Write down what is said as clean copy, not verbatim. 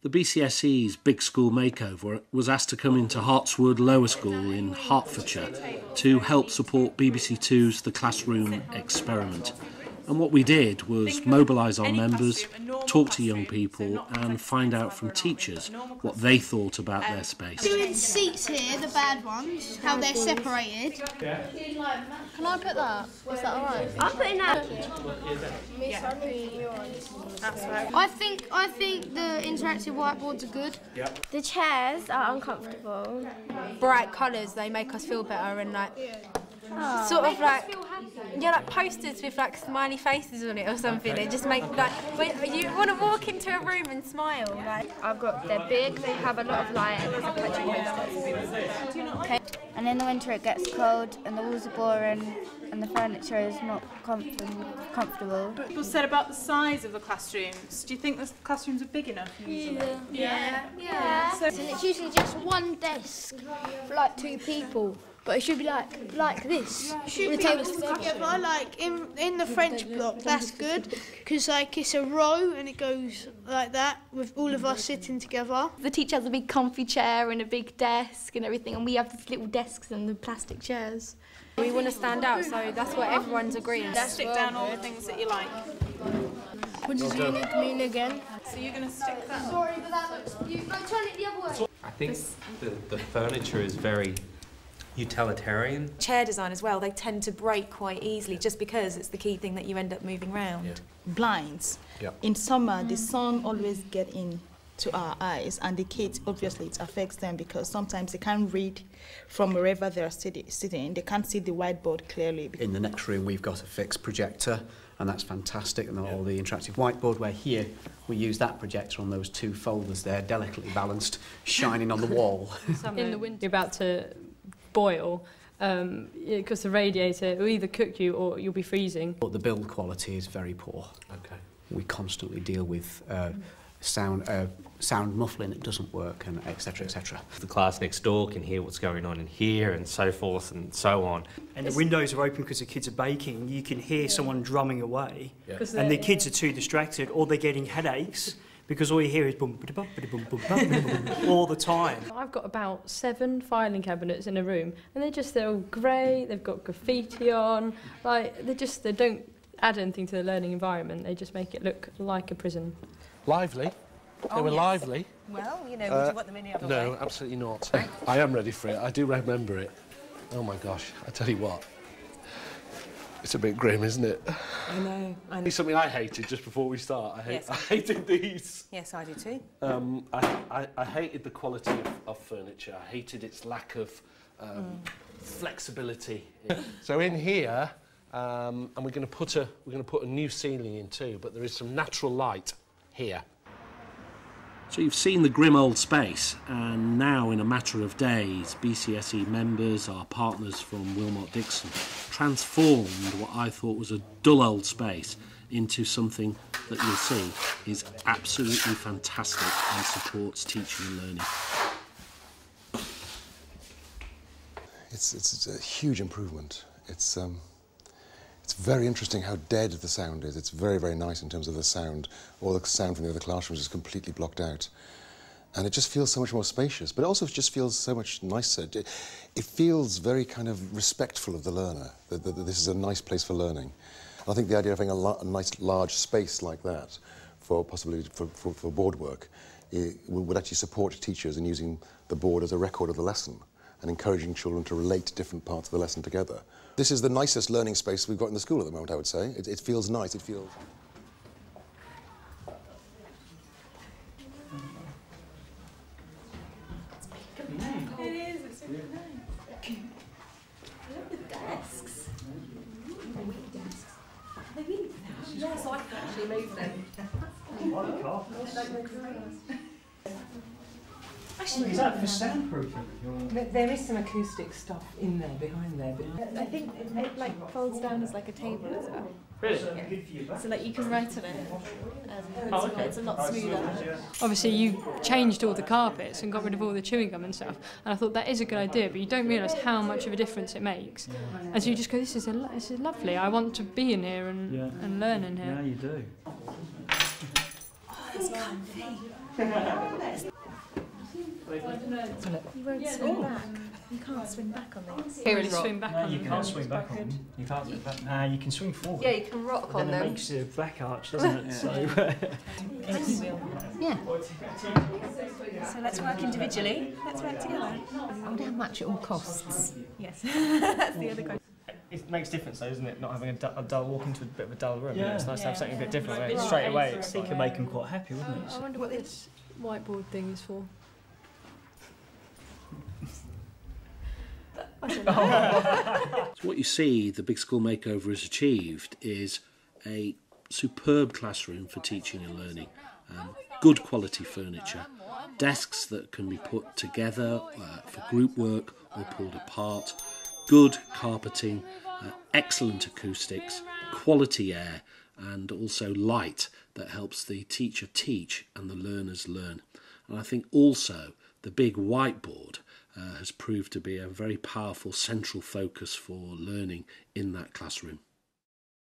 The BCSE's Big School Makeover was asked to come into Hertswood Lower School in Hertfordshire to help support BBC2's The Classroom experiment. And what we did was mobilise our members, talk to young people and find out from teachers what they thought about their space. Doing seats here, the bad ones, how they're separated. Can I put that? Is that alright? I'm putting that. I think the interactive whiteboards are good. The chairs are uncomfortable. Bright colours, they make us feel better and like sort of like like posters with like smiley faces on it or something. They just make like you want to walk into a room and smile. Like They're big, they have a lot of light, and there's a country posters. Okay. And in the winter it gets cold and the walls are boring and the furniture is not comfortable. People said about the size of the classrooms. Do you think the classrooms are big enough usually? Yeah. And it's usually just one desk for like 2 people. But it should be like this. Should be together, like in the French block. That's good because like it's a row and it goes like that with all of us sitting together. The teacher has a big comfy chair and a big desk and everything, and we have these little desks and the plastic chairs. we want to stand out, so that's what everyone's agreeing. Stick down all the things that you like. What does unique mean again? So you're going to stick that. Sorry, but that looks. Turn it the other way. I think the furniture is very utilitarian. Chair design as well, they tend to break quite easily just because it's the key thing that you end up moving around. Yeah. Blinds. Yep. In summer, the sun always gets in to our eyes, and the kids, obviously, it affects them because sometimes they can't read from wherever they're sitting. They can't see the whiteboard clearly. In the next room, we've got a fixed projector, and that's fantastic, and all the interactive whiteboard, where here we use that projector on those 2 folders there, delicately balanced, shining on the wall. In the winter, you're about to boil, because the radiator will either cook you or you'll be freezing. But the build quality is very poor. Okay. We constantly deal with sound muffling that doesn't work, and etc, etc. The class next door can hear what's going on in here and so forth and so on. And the windows are open because the kids are baking. You can hear someone drumming away, and the kids are too distracted, or they're getting headaches because all you hear is boom, ba-da-bum, ba-da-bum, boom, boom, boom, all the time. I've got about 7 filing cabinets in a room, and they're all grey. They've got graffiti on. Like they don't add anything to the learning environment. They just make it look like a prison. Lively. They were lively. Well, you know, would you want them any other way? No, absolutely not. I am ready for it. I do remember it. Oh my gosh, I tell you what. It's a bit grim, isn't it? I know. It's something I hated just before we start. I hated these. Yes, I do too. I hated the quality of furniture. I hated its lack of flexibility. So in here, and we're going to put a new ceiling in too, but there is some natural light here. So you've seen the grim old space, and now in a matter of days, BCSE members, our partners from Wilmot Dixon, transformed what I thought was a dull old space into something that you'll see is absolutely fantastic and supports teaching and learning. It's a huge improvement. It's very interesting how dead the sound is. It's very, very nice in terms of the sound. All the sound from the other classrooms is completely blocked out. And it just feels so much more spacious, but it also just feels so much nicer. It feels very kind of respectful of the learner, that this is a nice place for learning. And I think the idea of having a nice large space like that, possibly for board work, would actually support teachers in using the board as a record of the lesson and encouraging children to relate different parts of the lesson together. This is the nicest learning space we've got in the school at the moment, I would say. It feels nice, it feels... It is, it's really nice. I love the desks. Weird desks. Are they really nice? Yes, I can actually move them. Is that for soundproofing? There is some acoustic stuff in there, behind there. I think it like folds down as like a table as well. Really? Yeah. So like you can write on it. It's a lot smoother. Obviously, you changed all the carpets and got rid of all the chewing gum and stuff, and I thought that is a good idea, but you don't realise how much of a difference it makes. And so you just go, this is lovely. I want to be in here and learn in here. Yeah, you do. Oh, it's comfy. You won't swing back. You can't swing back on these. You can't swing back on them. You can't swing back. You can swing forward. Yeah, you can rock on them. It makes a black arch, doesn't it? So. Yeah. So let's work individually. Let's work together. I wonder how much it all costs. Yes. That's the other question. It makes a difference though, doesn't it? Not having a dull walk into a bit of a dull room. Yeah. It's nice to have something a bit different. Right? Straight away, it's could make them quite happy, wouldn't it? I wonder what this whiteboard thing is for. So what you see the Big School Makeover has achieved is a superb classroom for teaching and learning. Good quality furniture, desks that can be put together for group work or pulled apart, good carpeting, excellent acoustics, quality air, and also light that helps the teacher teach and the learners learn. And I think also the big whiteboard has proved to be a very powerful central focus for learning in that classroom.